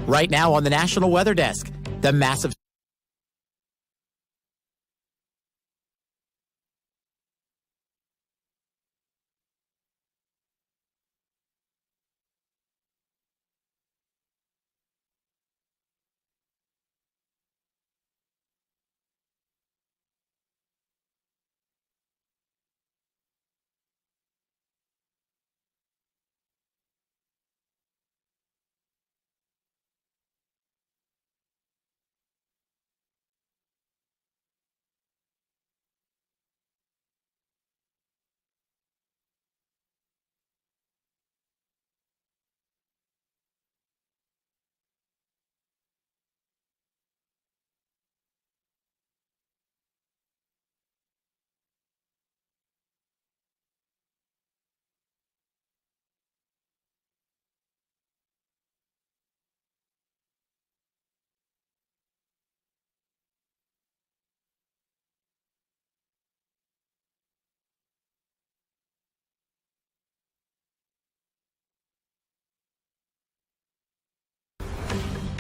Right now on the National Weather Desk, the massive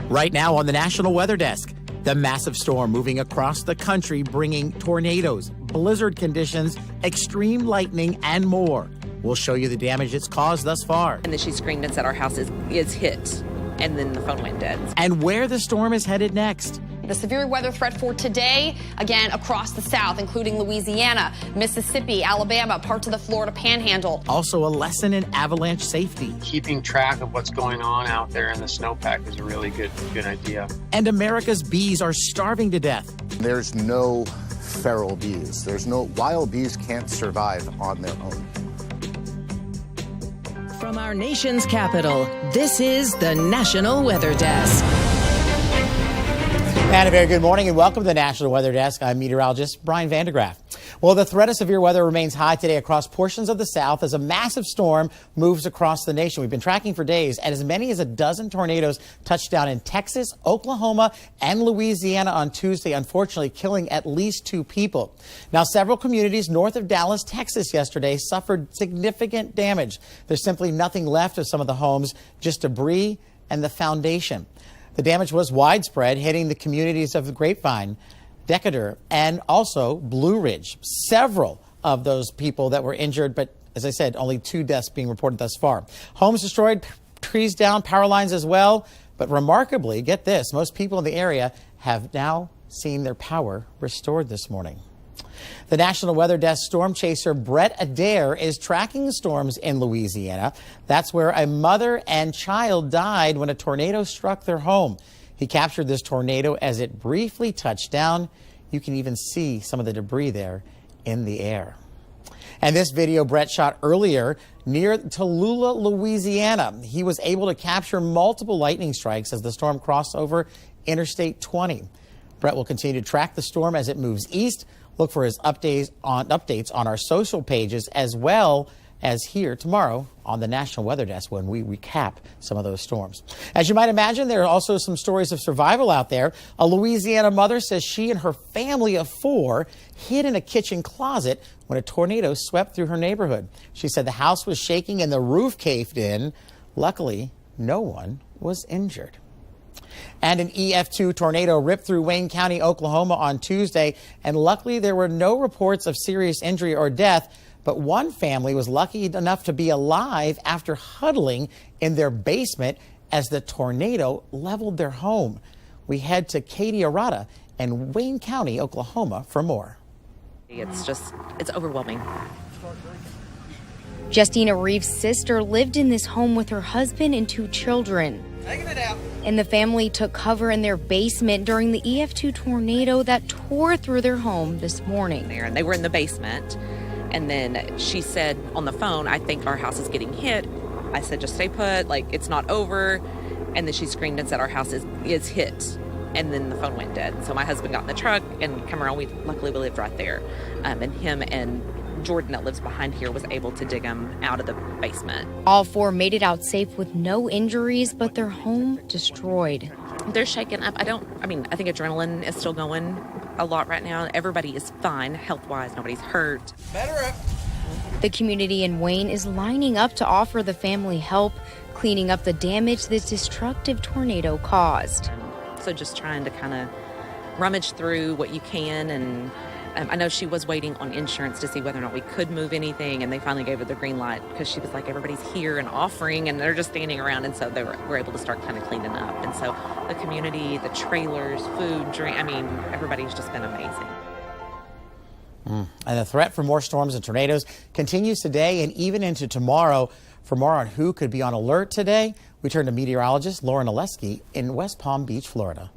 Right now on the National Weather Desk, the massive storm moving across the country, bringing tornadoes, blizzard conditions, extreme lightning, and more. We'll show you the damage it's caused thus far. And then she screamed and said our house is hit, and then the phone went dead. And where the storm is headed next. The severe weather threat for today, again, across the South, including Louisiana, Mississippi, Alabama, parts of the Florida Panhandle. Also a lesson in avalanche safety. Keeping track of what's going on out there in the snowpack is a really good idea. And America's bees are starving to death. There's no feral bees. Wild bees can't survive on their own. From our nation's capital, this is the National Weather Desk. And a very good morning and welcome to the National Weather Desk. I'm meteorologist Brian Vandegraff. Well, the threat of severe weather remains high today across portions of the South as a massive storm moves across the nation. We've been tracking for days, and as many as a dozen tornadoes touched down in Texas, Oklahoma, and Louisiana on Tuesday, unfortunately killing at least 2 people. Now, several communities north of Dallas, Texas yesterday suffered significant damage. There's simply nothing left of some of the homes, just debris and the foundation. The damage was widespread, hitting the communities of the Grapevine, Decatur, and also Blue Ridge. Several of those people that were injured, but as I said, only 2 deaths being reported thus far. Homes destroyed, trees down, power lines as well. But remarkably, get this, most people in the area have now seen their power restored this morning. The National Weather Desk storm chaser Brett Adair is tracking the storms in Louisiana. That's where a mother and child died when a tornado struck their home. He captured this tornado as it briefly touched down. You can even see some of the debris there in the air. And this video Brett shot earlier near Tallulah, Louisiana. He was able to capture multiple lightning strikes as the storm crossed over Interstate 20. Brett will continue to track the storm as it moves east. Look for his updates on our social pages as well as here tomorrow on the National Weather Desk when we recap some of those storms. As you might imagine, there are also some stories of survival out there. A Louisiana mother says she and her family of 4 hid in a kitchen closet when a tornado swept through her neighborhood. She said the house was shaking and the roof caved in. Luckily, no one was injured. And an EF2 tornado ripped through Wayne County, Oklahoma on Tuesday, and luckily there were no reports of serious injury or death, but one family was lucky enough to be alive after huddling in their basement as the tornado leveled their home. We head to Katie Arata in Wayne County, Oklahoma for more. It's overwhelming. Justina Reeves' sister lived in this home with her husband and 2 children. Taking it out. And the family took cover in their basement during the EF2 tornado that tore through their home this morning. And they were in the basement, and then she said on the phone, I think our house is getting hit. I said, just stay put, like it's not over. And then she screamed and said our house is hit. And then the phone went dead. So my husband got in the truck and come around. Luckily we lived right there. And him and Jordan that lives behind here was able to dig them out of the basement. All 4 made it out safe with no injuries, but their home destroyed. They're shaken up. I think adrenaline is still going a lot right now. Everybody is fine health-wise. Nobody's hurt. Better up. The community in Wayne is lining up to offer the family help. cleaning up the damage this destructive tornado caused. So just trying to kind of rummage through what you can. And I know she was waiting on insurance to see whether or not we could move anything, and they finally gave her the green light because she was like, everybody's here and offering, and they're just standing around. And so they were able to start kind of cleaning up. And so the community, the trailers, food, drink, I mean, everybody's just been amazing. And the threat for more storms and tornadoes continues today and even into tomorrow. For more on who could be on alert today, we turn to meteorologist Lauren Oleski in West Palm Beach, Florida.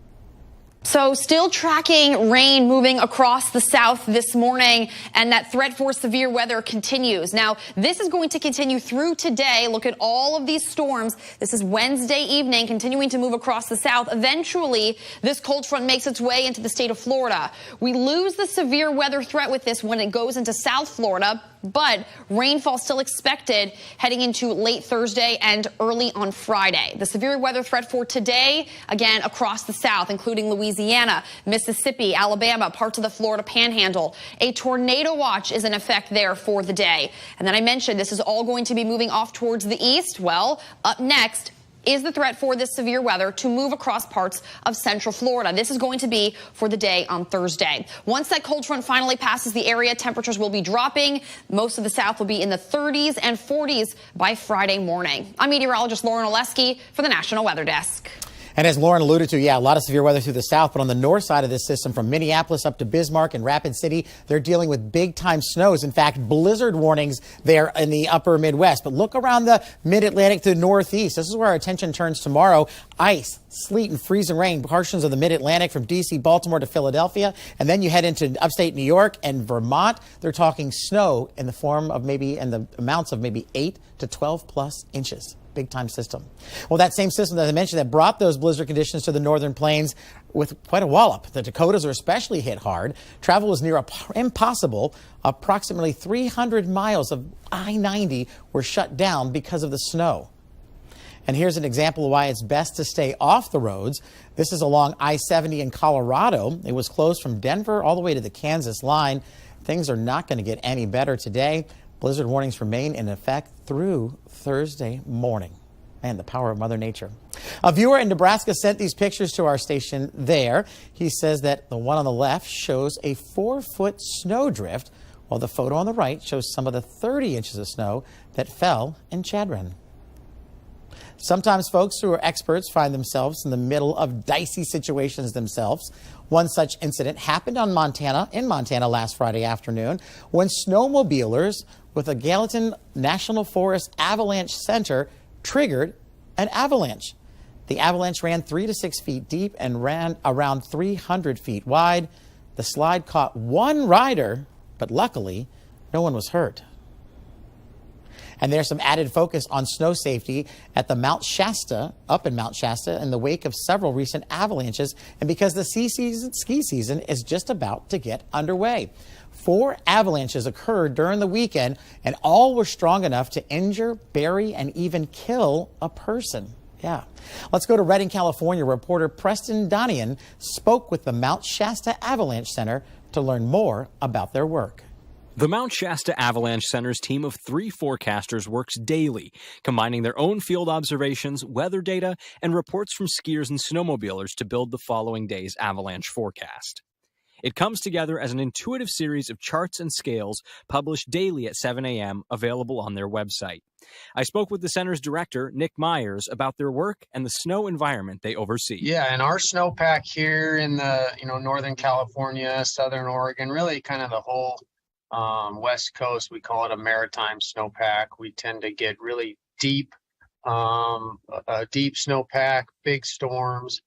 So still tracking rain moving across the south this morning, and that threat for severe weather continues. Now, this is going to continue through today. Look at all of these storms. This is Wednesday evening, continuing to move across the south. Eventually, this cold front makes its way into the state of Florida. We lose the severe weather threat with this when it goes into South Florida, but rainfall still expected heading into late Thursday and early on Friday. The severe weather threat for today, again, across the south, including Louisiana, Mississippi, Alabama, parts of the Florida Panhandle. A tornado watch is in effect there for the day. And then I mentioned this is all going to be moving off towards the east. Well, up next is the threat for this severe weather to move across parts of central Florida. This is going to be for the day on Thursday. Once that cold front finally passes the area, temperatures will be dropping. Most of the south will be in the 30s and 40s by Friday morning. I'm meteorologist Lauren Oleski for the National Weather Desk. And as Lauren alluded to, a lot of severe weather through the south, but on the north side of this system, from Minneapolis up to Bismarck and Rapid City, they're dealing with big-time snows. In fact, blizzard warnings there in the upper Midwest. But look around the mid-Atlantic to the northeast. This is where our attention turns tomorrow. Ice, sleet, and freezing rain, portions of the mid-Atlantic from D.C., Baltimore to Philadelphia. And then you head into upstate New York and Vermont. They're talking snow in the form of in the amounts of maybe 8 to 12 plus inches. Big time system. Well, that same system that I mentioned that brought those blizzard conditions to the northern plains with quite a wallop. The Dakotas are especially hit hard. Travel was near impossible. Approximately 300 miles of I-90 were shut down because of the snow. And here's an example of why it's best to stay off the roads. This is along I-70 in Colorado. It was closed from Denver all the way to the Kansas line. Things are not going to get any better today. Blizzard warnings remain in effect through Thursday morning. Man, the power of Mother Nature. A viewer in Nebraska sent these pictures to our station there. He says that the one on the left shows a 4-foot snowdrift, while the photo on the right shows some of the 30 inches of snow that fell in Chadron. Sometimes folks who are experts find themselves in the middle of dicey situations themselves. One such incident happened in Montana last Friday afternoon when snowmobilers with a Gallatin National Forest Avalanche Center triggered an avalanche. The avalanche ran 3 to 6 feet deep and ran around 300 feet wide. The slide caught one rider, but luckily no one was hurt. And there's some added focus on snow safety at the Mount Shasta, up in Mount Shasta, in the wake of several recent avalanches, and because the ski season is just about to get underway. 4 avalanches occurred during the weekend, and all were strong enough to injure, bury, and even kill a person. Yeah. Let's go to Redding, California. Reporter Preston Donian spoke with the Mount Shasta Avalanche Center to learn more about their work. The Mount Shasta Avalanche Center's team of 3 forecasters works daily, combining their own field observations, weather data, and reports from skiers and snowmobilers to build the following day's avalanche forecast. It comes together as an intuitive series of charts and scales published daily at 7 a.m., available on their website. I spoke with the center's director, Nick Myers, about their work and the snow environment they oversee. Yeah, and our snowpack here in the Northern California, Southern Oregon, really kind of the whole West Coast, we call it a maritime snowpack. We tend to get really deep snowpack, big storms.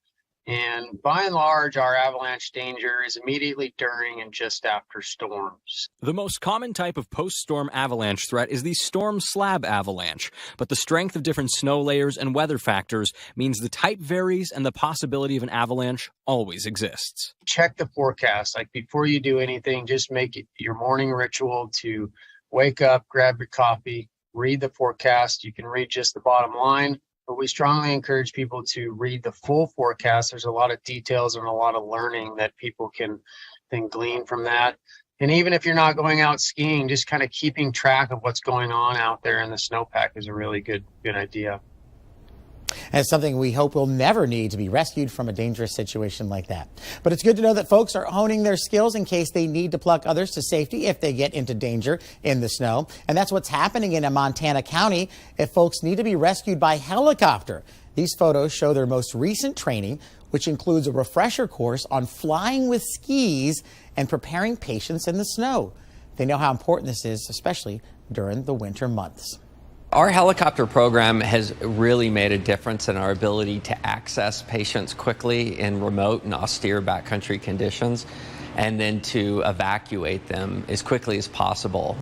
And by and large, our avalanche danger is immediately during and just after storms. The most common type of post-storm avalanche threat is the storm slab avalanche, but the strength of different snow layers and weather factors means the type varies and the possibility of an avalanche always exists. Check the forecast. Like before you do anything, just make it your morning ritual to wake up, grab your coffee, read the forecast. You can read just the bottom line, but we strongly encourage people to read the full forecast. There's a lot of details and a lot of learning that people can then glean from that. And even if you're not going out skiing, just kind of keeping track of what's going on out there in the snowpack is a really good idea. And it's something we hope we'll never need to be rescued from a dangerous situation like that. But it's good to know that folks are honing their skills in case they need to pluck others to safety if they get into danger in the snow. And that's what's happening in Montana County if folks need to be rescued by helicopter. These photos show their most recent training, which includes a refresher course on flying with skis and preparing patients in the snow. They know how important this is, especially during the winter months. Our helicopter program has really made a difference in our ability to access patients quickly in remote and austere backcountry conditions, and then to evacuate them as quickly as possible.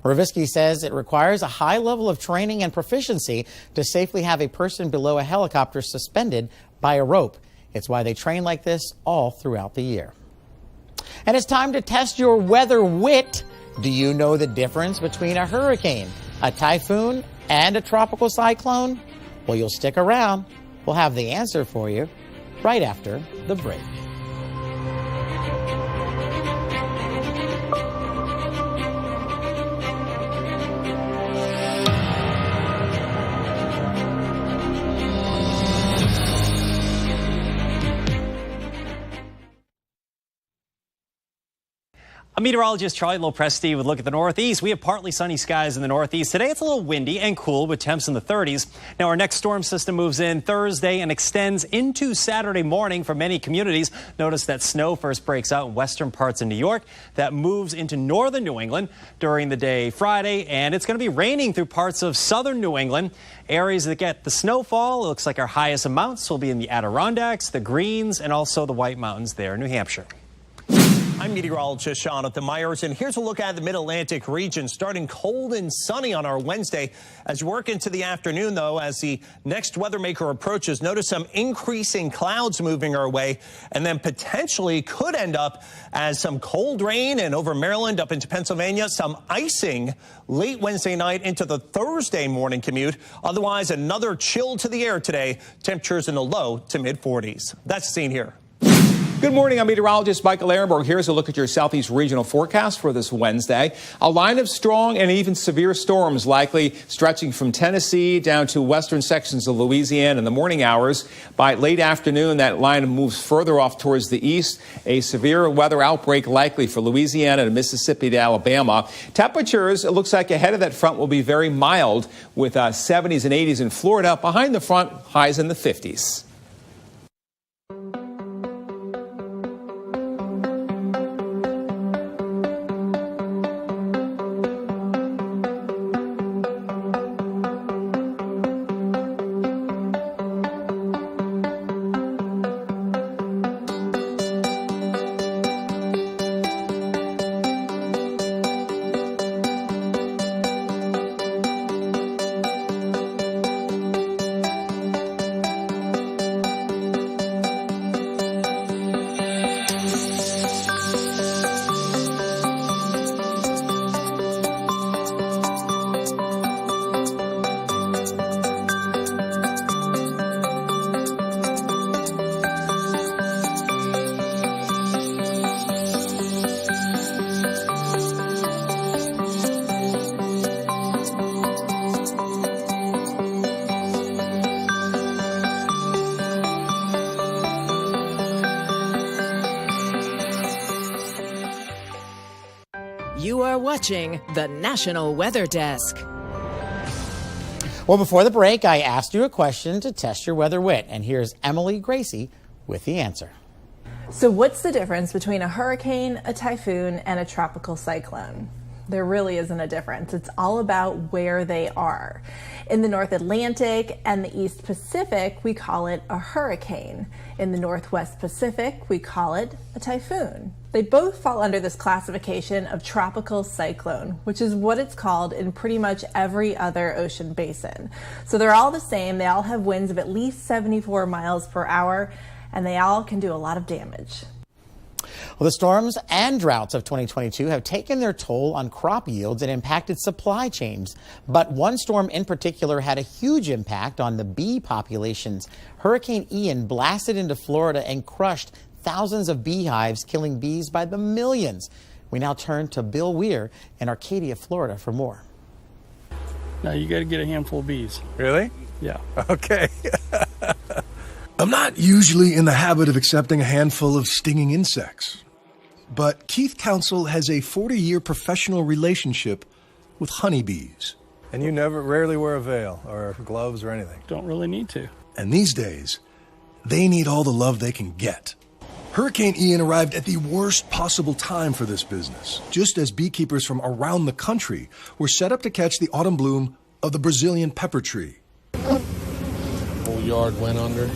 Ravisky says it requires a high level of training and proficiency to safely have a person below a helicopter suspended by a rope. It's why they train like this all throughout the year. And it's time to test your weather wit. Do you know the difference between a hurricane, a typhoon, and a tropical cyclone? Well, you'll stick around. We'll have the answer for you right after the break. I'm meteorologist Charlie Lopresti with a look at the Northeast. We have partly sunny skies in the Northeast. Today it's a little windy and cool with temps in the 30s. Now our next storm system moves in Thursday and extends into Saturday morning for many communities. Notice that snow first breaks out in western parts of New York. That moves into northern New England during the day Friday, and it's going to be raining through parts of southern New England. Areas that get the snowfall, it looks like our highest amounts will be in the Adirondacks, the Greens, and also the White Mountains there in New Hampshire. I'm meteorologist Jonathan Myers, and here's a look at the Mid-Atlantic region. Starting cold and sunny on our Wednesday. As you work into the afternoon, though, as the next weather maker approaches, notice some increasing clouds moving our way, and then potentially could end up as some cold rain and over Maryland up into Pennsylvania, some icing late Wednesday night into the Thursday morning commute. Otherwise, another chill to the air today. Temperatures in the low to mid-40s. That's the scene here. Good morning. I'm meteorologist Michael Ehrenberg. Here's a look at your southeast regional forecast for this Wednesday. A line of strong and even severe storms likely stretching from Tennessee down to western sections of Louisiana in the morning hours. By late afternoon, that line moves further off towards the east. A severe weather outbreak likely for Louisiana to Mississippi to Alabama. Temperatures, it looks like ahead of that front, will be very mild with 70s and 80s in Florida. Behind the front, highs in the 50s. You are watching the National Weather Desk. Well, before the break, I asked you a question to test your weather wit, and here's Emily Gracie with the answer. So what's the difference between a hurricane, a typhoon, and a tropical cyclone? There really isn't a difference. It's all about where they are. In the North Atlantic and the East Pacific, we call it a hurricane. In the Northwest Pacific, we call it a typhoon. They both fall under this classification of tropical cyclone, which is what it's called in pretty much every other ocean basin. So they're all the same. They all have winds of at least 74 miles per hour, and they all can do a lot of damage. Well, the storms and droughts of 2022 have taken their toll on crop yields and impacted supply chains. But one storm in particular had a huge impact on the bee populations. Hurricane Ian blasted into Florida and crushed thousands of beehives, killing bees by the millions. We now turn to Bill Weir in Arcadia, Florida for more. Now you got to get a handful of bees. Really? Yeah. Okay. I'm not usually in the habit of accepting a handful of stinging insects, but Keith Council has a 40-year professional relationship with honeybees. And you rarely wear a veil or gloves or anything? Don't really need to. And these days, they need all the love they can get. Hurricane Ian arrived at the worst possible time for this business, just as beekeepers from around the country were set up to catch the autumn bloom of the Brazilian pepper tree. Whole yard went under.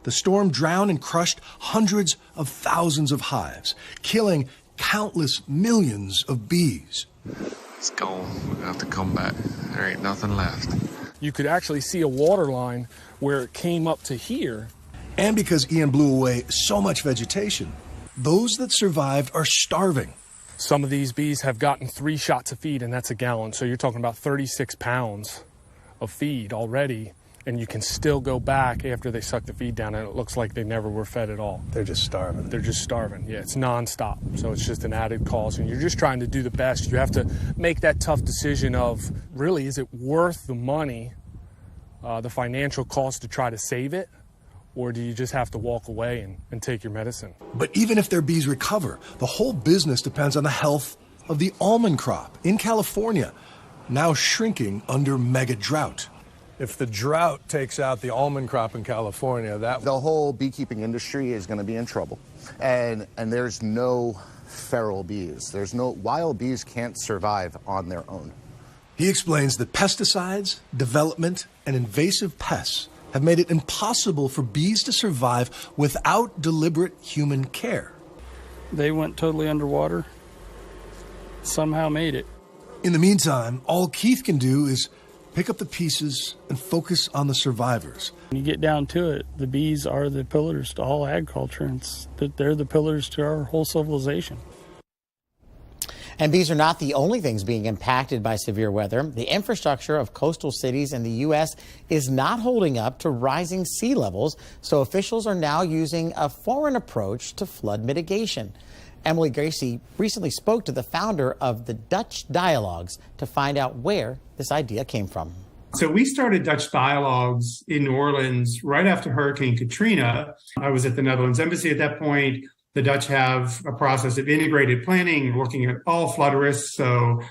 The storm drowned and crushed hundreds of thousands of hives, killing countless millions of bees. It's gone. We're gonna have to come back. There ain't nothing left. You could actually see a water line where it came up to here. And because Ian blew away so much vegetation, those that survived are starving. Some of these bees have gotten 3 shots of feed, and that's a gallon. So you're talking about 36 pounds of feed already. And you can still go back after they suck the feed down, and it looks like they never were fed at all. They're just starving. They're just starving. Yeah, it's nonstop. So it's just an added cost, and you're just trying to do the best. You have to make that tough decision of, really, is it worth the money, the financial cost to try to save it? Or do you just have to walk away and take your medicine? But even if their bees recover, the whole business depends on the health of the almond crop in California, now shrinking under mega drought. If the drought takes out the almond crop in California, the whole beekeeping industry is going to be in trouble. And there's no feral bees. Wild bees can't survive on their own. He explains that pesticides, development, and invasive pests have made it impossible for bees to survive without deliberate human care. They went totally underwater, somehow made it. In the meantime, all Keith can do is pick up the pieces and focus on the survivors. When you get down to it, the bees are the pillars to all agriculture, and they're the pillars to our whole civilization. And bees are not the only things being impacted by severe weather. The infrastructure of coastal cities in the U.S. is not holding up to rising sea levels, so officials are now using a foreign approach to flood mitigation. Emily Gracie recently spoke to the founder of the Dutch Dialogues to find out where this idea came from. So we started Dutch Dialogues in New Orleans right after Hurricane Katrina. I was at the Netherlands Embassy at that point. The Dutch have a process of integrated planning, looking at all flood risks, so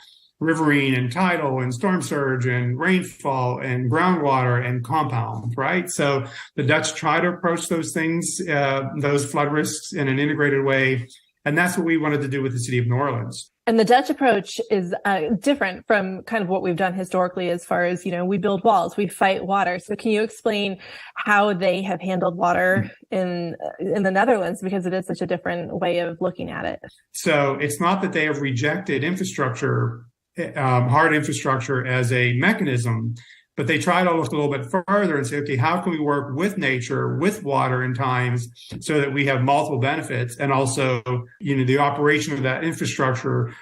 riverine and tidal and storm surge and rainfall and groundwater and compound, right? So the Dutch try to approach those things, those flood risks in an integrated way. And that's what we wanted to do with the city of New Orleans. And the Dutch approach is different from kind of what we've done historically as far as, we build walls, we fight water. So can you explain how they have handled water in the Netherlands, because it is such a different way of looking at it? So it's not that they have rejected infrastructure, hard infrastructure as a mechanism, but they try to look a little bit further and say, okay, how can we work with nature, with water in times so that we have multiple benefits? And also, the operation of that infrastructure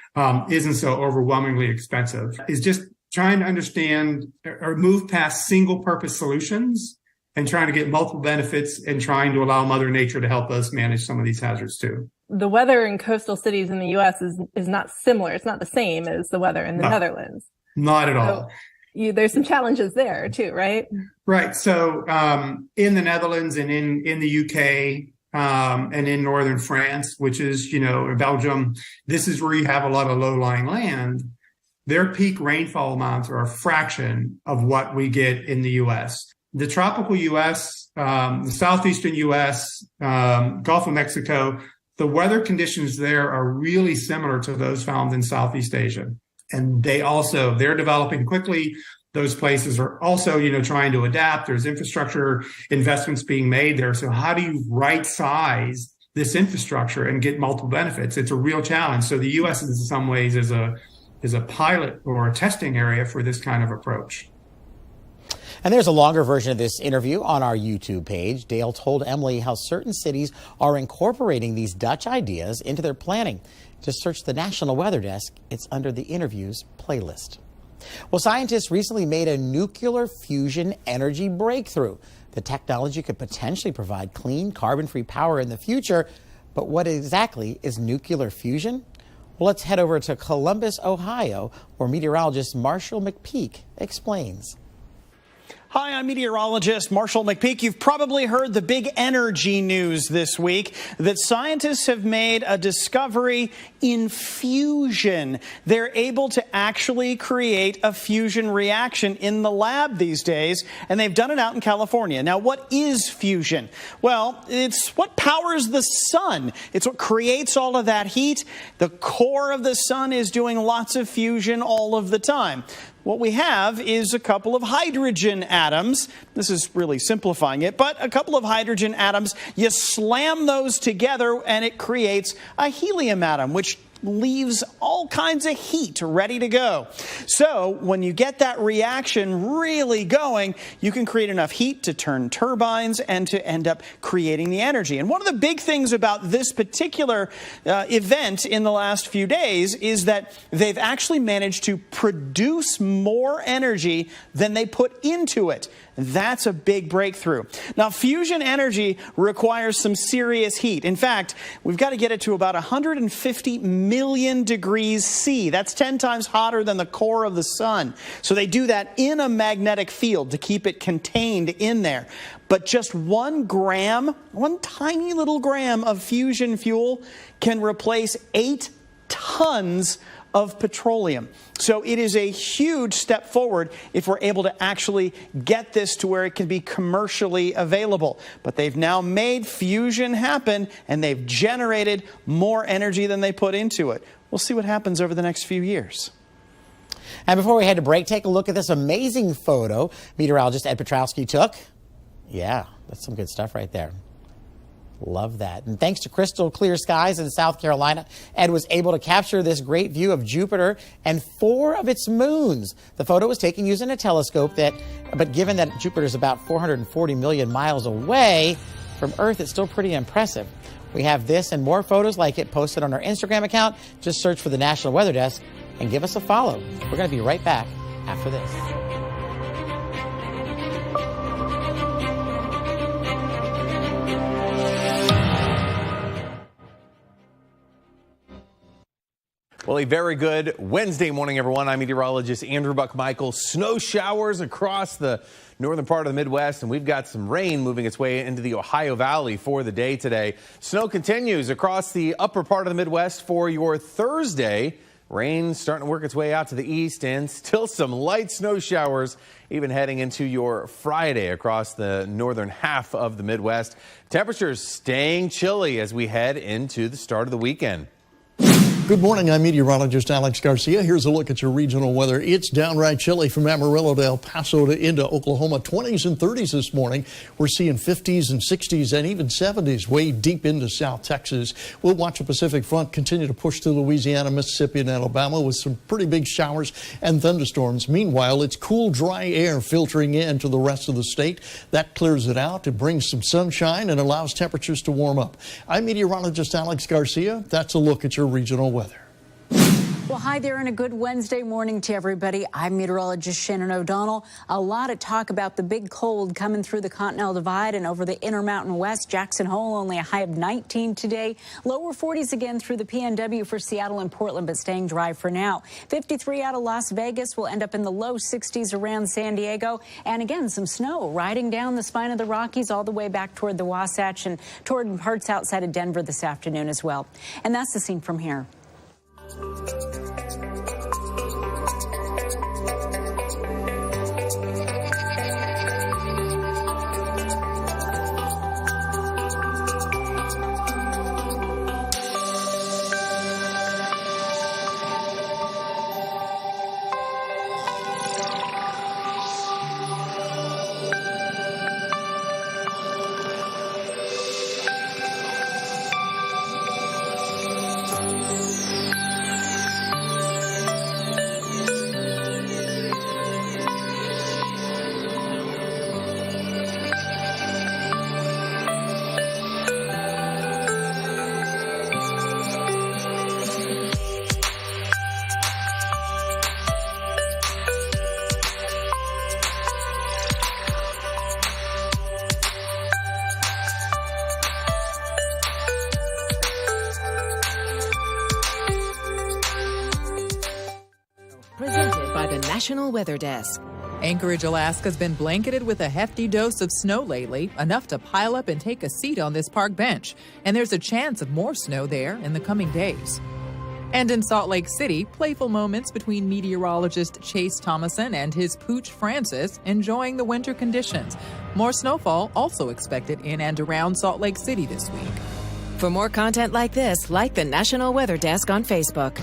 isn't so overwhelmingly expensive. Is just trying to understand or move past single purpose solutions and trying to get multiple benefits and trying to allow Mother Nature to help us manage some of these hazards too. The weather in coastal cities in the U.S. is not similar. It's not the same as the weather in the Netherlands. Not at all. There's some challenges there too, right? Right. So in the Netherlands and in the UK and in northern France, which is, Belgium, this is where you have a lot of low-lying land. Their peak rainfall amounts are a fraction of what we get in the U.S. The tropical U.S., the southeastern U.S., Gulf of Mexico, the weather conditions there are really similar to those found in Southeast Asia. And they're developing quickly. Those places are also, trying to adapt. There's infrastructure investments being made there. So how do you right size this infrastructure and get multiple benefits? It's a real challenge. So the U.S. in some ways is a pilot or a testing area for this kind of approach. And there's a longer version of this interview on our YouTube page. Dale told Emily how certain cities are incorporating these Dutch ideas into their planning. Just search the National Weather Desk. It's under the interviews playlist. Well, scientists recently made a nuclear fusion energy breakthrough. The technology could potentially provide clean, carbon-free power in the future. But what exactly is nuclear fusion? Well, let's head over to Columbus, Ohio, where meteorologist Marshall McPeak explains. Hi, I'm meteorologist Marshall McPeak. You've probably heard the big energy news this week that scientists have made a discovery in fusion. They're able to actually create a fusion reaction in the lab these days, and they've done it out in California. Now, what is fusion? Well, it's what powers the sun. It's what creates all of that heat. The core of the sun is doing lots of fusion all of the time. What we have is a couple of hydrogen atoms. This is really simplifying it, but a couple of hydrogen atoms, you slam those together and it creates a helium atom, which leaves all kinds of heat ready to go. So when you get that reaction really going, you can create enough heat to turn turbines and to end up creating the energy. And one of the big things about this particular event in the last few days is that they've actually managed to produce more energy than they put into it. That's a big breakthrough. Now, fusion energy requires some serious heat. In fact, we've got to get it to about 150 million degrees C. That's 10 times hotter than the core of the sun. So they do that in a magnetic field to keep it contained in there. But just 1 gram, one tiny little gram of fusion fuel can replace 8 tons of petroleum. So it is a huge step forward if we're able to actually get this to where it can be commercially available. But they've now made fusion happen, and they've generated more energy than they put into it. We'll see what happens over the next few years. And before we head to break, take a look at this amazing photo meteorologist Ed Petrowski took. Yeah, that's some good stuff right there. Love that. And thanks to crystal clear skies in South Carolina, Ed was able to capture this great view of Jupiter and 4 of its moons. The photo was taken using a telescope but given that Jupiter is about 440 million miles away from Earth, it's still pretty impressive. We have this and more photos like it posted on our Instagram account. Just search for the National Weather Desk and give us a follow. We're going to be right back after this. Well, a very good Wednesday morning, everyone. I'm meteorologist Andrew Buckmichael. Snow showers across the northern part of the Midwest, and we've got some rain moving its way into the Ohio Valley for the day today. Snow continues across the upper part of the Midwest for your Thursday. Rain starting to work its way out to the east, and still some light snow showers even heading into your Friday across the northern half of the Midwest. Temperatures staying chilly as we head into the start of the weekend. Good morning. I'm meteorologist Alex Garcia. Here's a look at your regional weather. It's downright chilly from Amarillo to El Paso to into Oklahoma. 20s and 30s this morning. We're seeing 50s and 60s and even 70s way deep into South Texas. We'll watch a Pacific front continue to push through Louisiana, Mississippi, and Alabama with some pretty big showers and thunderstorms. Meanwhile, it's cool, dry air filtering into the rest of the state. That clears it out. It brings some sunshine and allows temperatures to warm up. I'm meteorologist Alex Garcia. That's a look at your regional weather. Well, hi there and a good Wednesday morning to everybody. I'm meteorologist Shannon O'Donnell. A lot of talk about the big cold coming through the Continental Divide and over the Intermountain West. Jackson Hole only a high of 19 today. Lower 40s again through the PNW for Seattle and Portland, but staying dry for now. 53 out of Las Vegas. Will end up in the low 60s around San Diego. And again, some snow riding down the spine of the Rockies all the way back toward the Wasatch and toward parts outside of Denver this afternoon as well. And that's the scene from here. Presented by the National Weather Desk. Anchorage, Alaska's been blanketed with a hefty dose of snow lately, enough to pile up and take a seat on this park bench. And there's a chance of more snow there in the coming days. And in Salt Lake City, playful moments between meteorologist Chase Thomason and his pooch Francis enjoying the winter conditions. More snowfall also expected in and around Salt Lake City this week. For more content like this, like the National Weather Desk on Facebook.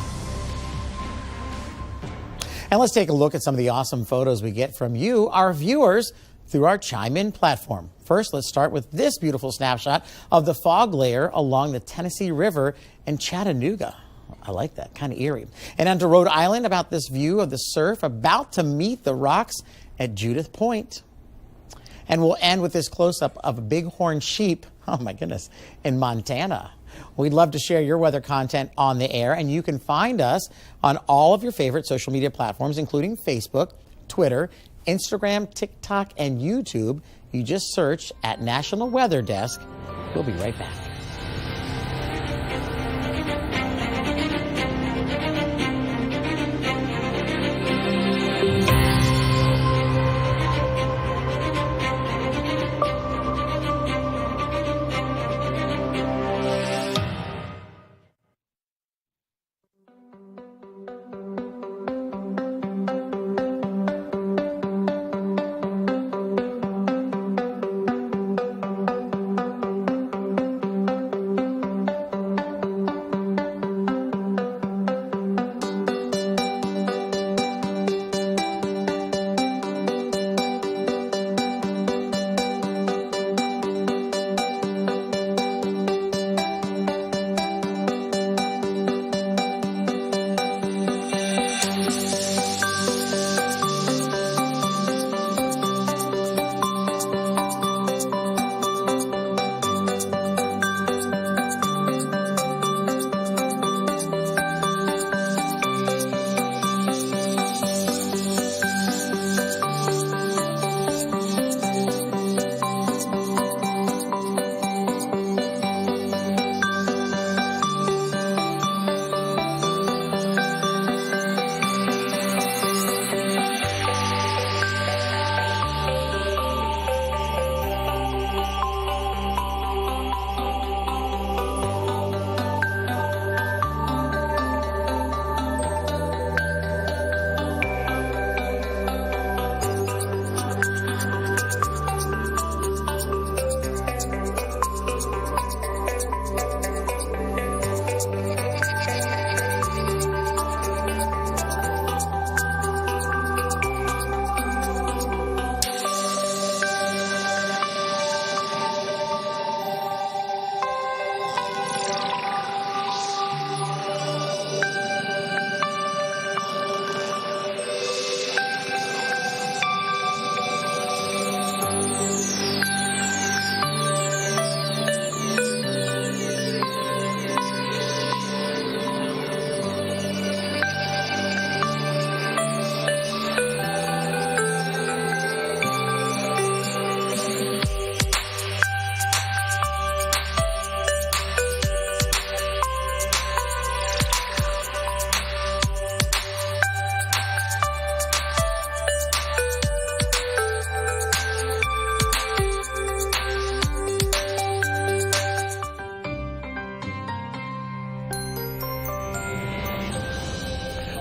And let's take a look at some of the awesome photos we get from you, our viewers, through our Chime In platform. First, let's start with this beautiful snapshot of the fog layer along the Tennessee River in Chattanooga. I like that, kind of eerie. And on to Rhode Island, about this view of the surf about to meet the rocks at Judith Point. And we'll end with this close-up of a bighorn sheep, oh my goodness, in Montana. We'd love to share your weather content on the air, and you can find us on all of your favorite social media platforms, including Facebook, Twitter, Instagram, TikTok, and YouTube. You just search at National Weather Desk. We'll be right back.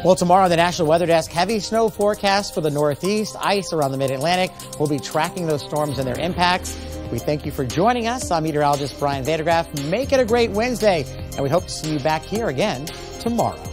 Well, tomorrow, the National Weather Desk, heavy snow forecast for the Northeast, ice around the Mid-Atlantic. We'll be tracking those storms and their impacts. We thank you for joining us. I'm meteorologist Brian Vandergraff. Make it a great Wednesday, and we hope to see you back here again tomorrow.